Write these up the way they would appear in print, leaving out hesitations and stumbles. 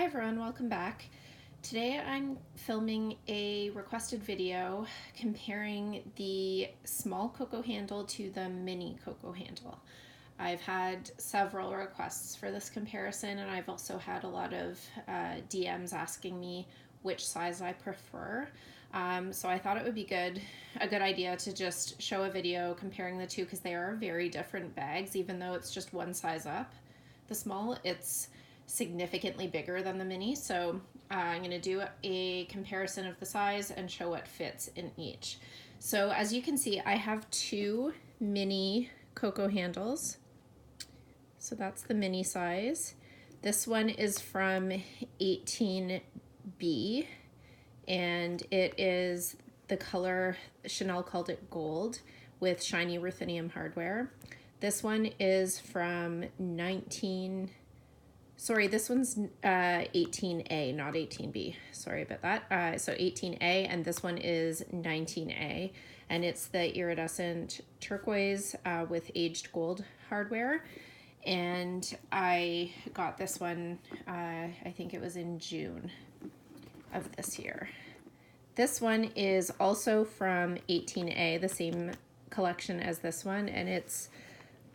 Hi everyone, welcome back. Today I'm filming a requested video comparing the small Coco handle to the mini Coco handle. I've had several requests for this comparison, and I've also had a lot of DMs asking me which size I prefer. So I thought it would be a good idea to just show a video comparing the two, because they are very different bags. Even though it's just one size up, the small, it's significantly bigger than the mini. So I'm going to do a comparison of the size and show what fits in each. So as you can see, I have two mini Coco handles. So that's the mini size. This one is from 18B, and it is the color, Chanel called it gold, with shiny ruthenium hardware. This one is from this one's 18A, not 18B. Sorry about that. So 18A, and this one is 19A, and it's the iridescent turquoise with aged gold hardware. And I got this one, I think it was in June of this year. This one is also from 18A, the same collection as this one, and it's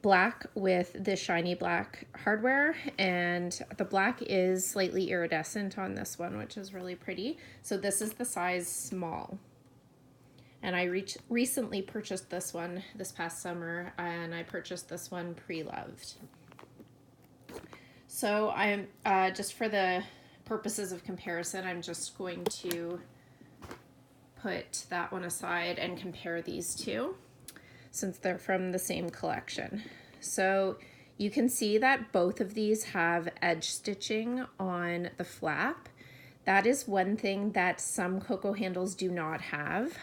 black with the shiny black hardware, and the black is slightly iridescent on this one, which is really pretty. So this is the size small, and I recently purchased this one this past summer, and I purchased this one pre-loved. So I'm just for the purposes of comparison, I'm just going to put that one aside and compare these two, since they're from the same collection. So you can see that both of these have edge stitching on the flap. That is one thing that some Coco handles do not have.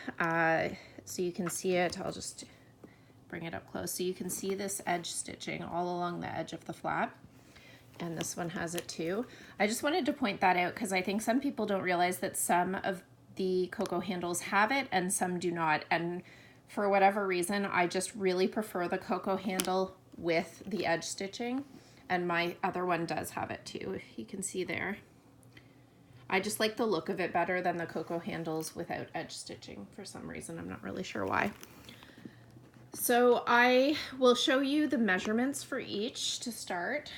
So you can see it, I'll just bring it up close. So you can see this edge stitching all along the edge of the flap, and this one has it too. I just wanted to point that out because I think some people don't realize that some of the Coco handles have it and some do not. And for whatever reason, I just really prefer the Coco handle with the edge stitching, and my other one does have it too. You can see there. I just like the look of it better than the Coco handles without edge stitching for some reason. I'm not really sure why. So I will show you the measurements for each to start.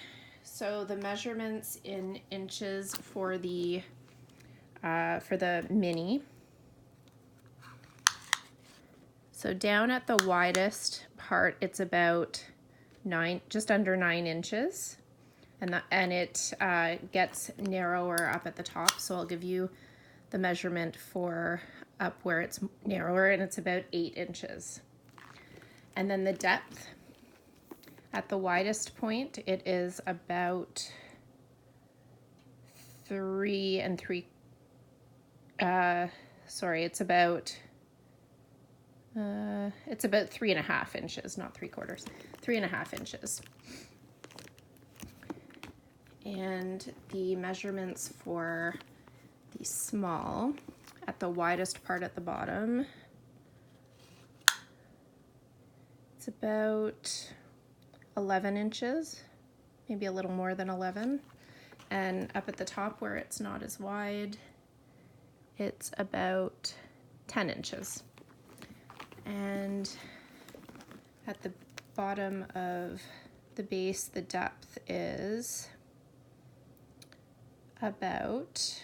So the measurements in inches for the mini. So down at the widest part, it's about just under 9 inches, and it gets narrower up at the top. So I'll give you the measurement for up where it's narrower, and it's about 8 inches. And then the depth at the widest point, it is about 3 3.5 inches, not 3/4, 3.5 inches. And the measurements for the small, at the widest part at the bottom, it's about 11 inches, maybe a little more than 11. And up at the top where it's not as wide, it's about 10 inches. And at the bottom of the base, the depth is about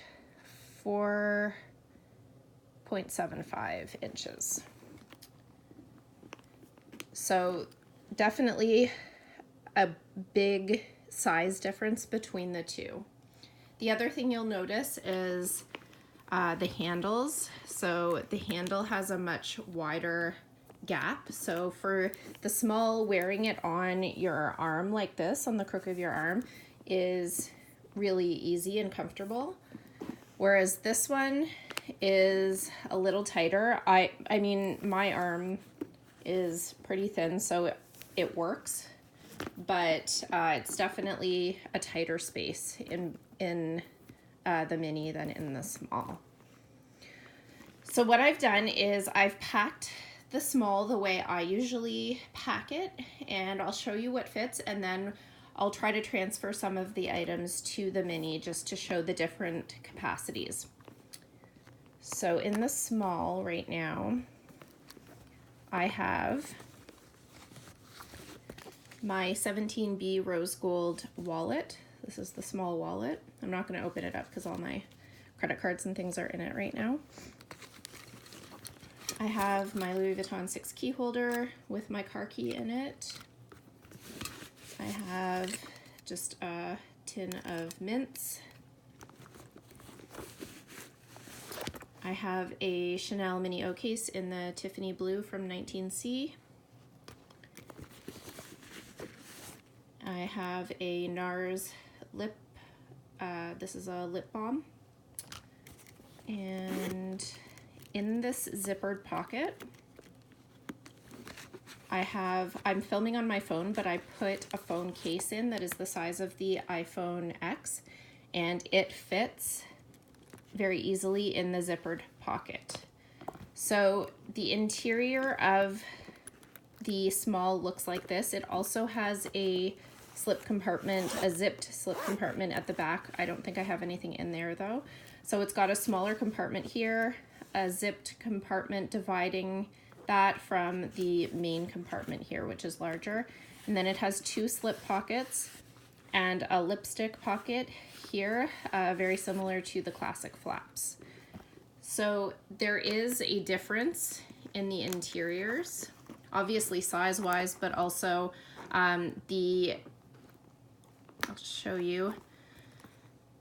4.75 inches. So definitely a big size difference between the two. The other thing you'll notice is the handles. So the handle has a much wider gap. So for the small, wearing it on your arm like this, on the crook of your arm, is really easy and comfortable. Whereas this one is a little tighter. I mean, my arm is pretty thin, so it works, but it's definitely a tighter space in the mini than in the small. So what I've done is I've packed the small the way I usually pack it, and I'll show you what fits, and then I'll try to transfer some of the items to the mini just to show the different capacities. So in the small right now, I have my 17B rose gold wallet. This is the small wallet. I'm not going to open it up because all my credit cards and things are in it right now. I have my Louis Vuitton 6 key holder with my car key in it. I have just a tin of mints. I have a Chanel mini O case in the Tiffany blue from 19C. I have a NARS lip, this is a lip balm. And in this zippered pocket, I'm filming on my phone, but I put a phone case in that is the size of the iPhone X, and it fits very easily in the zippered pocket. So the interior of the small looks like this. It also has a slip compartment, a zipped slip compartment at the back. I don't think I have anything in there though. So it's got a smaller compartment here, a zipped compartment dividing that from the main compartment here, which is larger. And then it has two slip pockets and a lipstick pocket here, very similar to the classic flaps. So there is a difference in the interiors, obviously size-wise, but also I'll show you,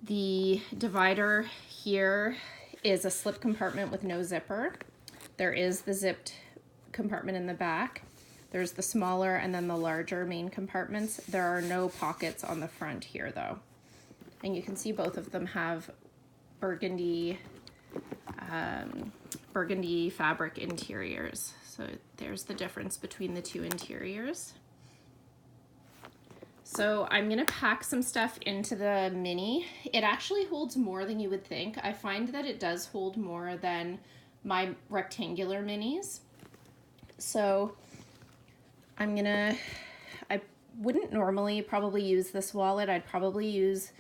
the divider here is a slip compartment with no zipper. There is the zipped compartment in the back. There's the smaller and then the larger main compartments. There are no pockets on the front here though. And you can see both of them have burgundy fabric interiors. So there's the difference between the two interiors. So I'm gonna pack some stuff into the mini. It actually holds more than you would think. I find that it does hold more than my rectangular minis. So I wouldn't normally probably use this wallet. I'd probably use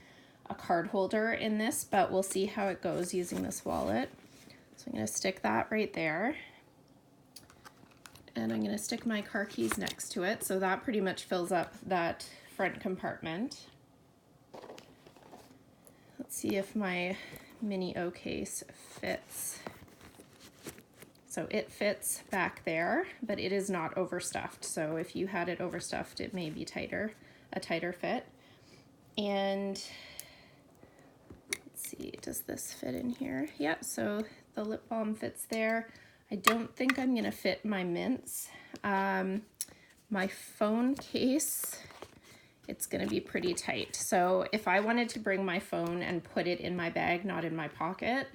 a card holder in this, but we'll see how it goes using this wallet. So I'm gonna stick that right there. And I'm gonna stick my car keys next to it. So that pretty much fills up that front compartment. Let's see if my mini O case fits. So it fits back there, but it is not overstuffed. So if you had it overstuffed, it may be tighter, a tighter fit. And let's see, does this fit in here? Yeah, so the lip balm fits there. I don't think I'm gonna fit my mints. My phone case, it's gonna be pretty tight. So if I wanted to bring my phone and put it in my bag, not in my pocket,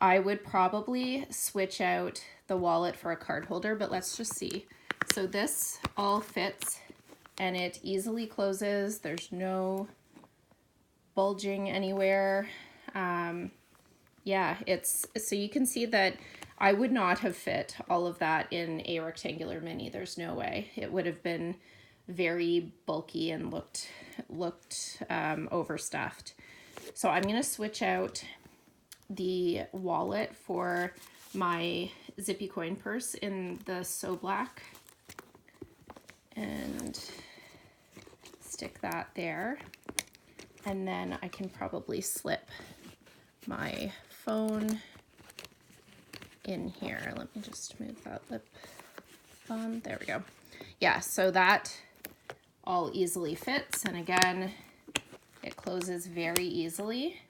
I would probably switch out the wallet for a card holder, but let's just see. So this all fits and it easily closes. There's no bulging anywhere. Yeah, so you can see that I would not have fit all of that in a rectangular mini. There's no way. It would have been very bulky and looked overstuffed. So I'm gonna switch out the wallet for my zippy coin purse in the So Black and stick that there. And then I can probably slip my phone in here. Let me just move that lip balm. There we go. Yeah, so that all easily fits. And again, it closes very easily.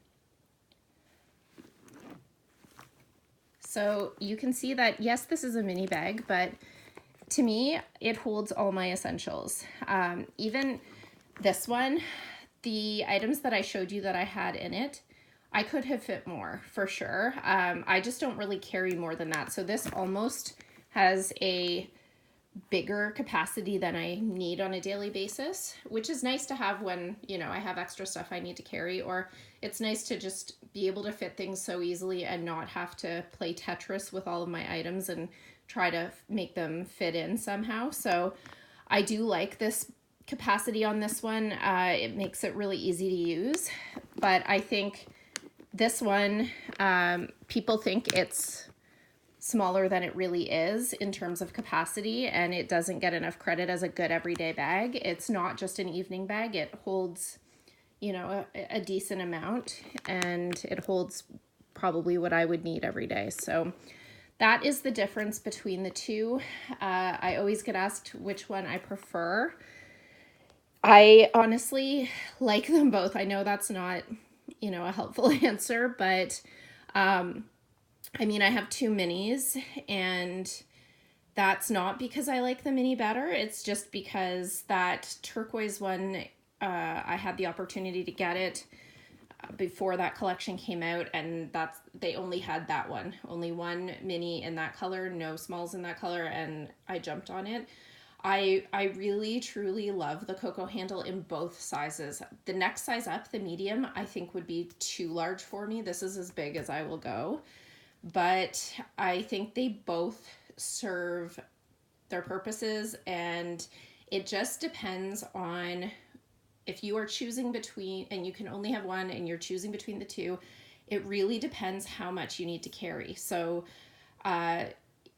So you can see that, yes, this is a mini bag, but to me, it holds all my essentials. Even this one, the items that I showed you that I had in it, I could have fit more for sure. I just don't really carry more than that. So this almost has a bigger capacity than I need on a daily basis, which is nice to have when, you know, I have extra stuff I need to carry, or it's nice to just be able to fit things so easily and not have to play Tetris with all of my items and try to make them fit in somehow. So I do like this capacity on this one. It makes it really easy to use, but I think this one, people think it's smaller than it really is in terms of capacity, and it doesn't get enough credit as a good everyday bag. It's not just an evening bag. It holds, you know, a decent amount, and it holds probably what I would need every day. So that is the difference between the two. I always get asked which one I prefer. I honestly like them both. I know that's not, you know, a helpful answer, but I mean, I have two minis, and that's not because I like the mini better. It's just because that turquoise one, I had the opportunity to get it before that collection came out, and they only had that one. Only one mini in that color, no smalls in that color, and I jumped on it. I really, truly love the Coco handle in both sizes. The next size up, the medium, I think would be too large for me. This is as big as I will go. But I think they both serve their purposes, and it just depends on if you are choosing between, and you can only have one and you're choosing between the two, it really depends how much you need to carry. So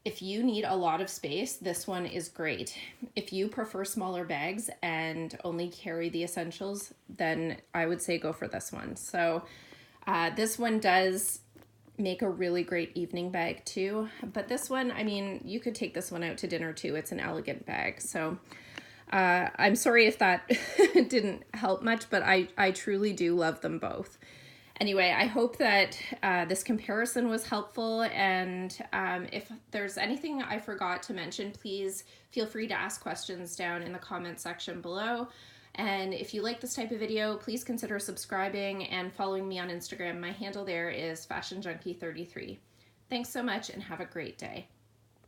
if you need a lot of space, this one is great. If you prefer smaller bags and only carry the essentials, then I would say go for this one. So this one does make a really great evening bag too. But this one, I mean, you could take this one out to dinner too. It's an elegant bag. So I'm sorry if that didn't help much, but I truly do love them both. Anyway, I hope that this comparison was helpful, and if there's anything I forgot to mention, please feel free to ask questions down in the comment section below. And if you like this type of video, please consider subscribing and following me on Instagram. My handle there is FashionJunkie33. Thanks so much, and have a great day.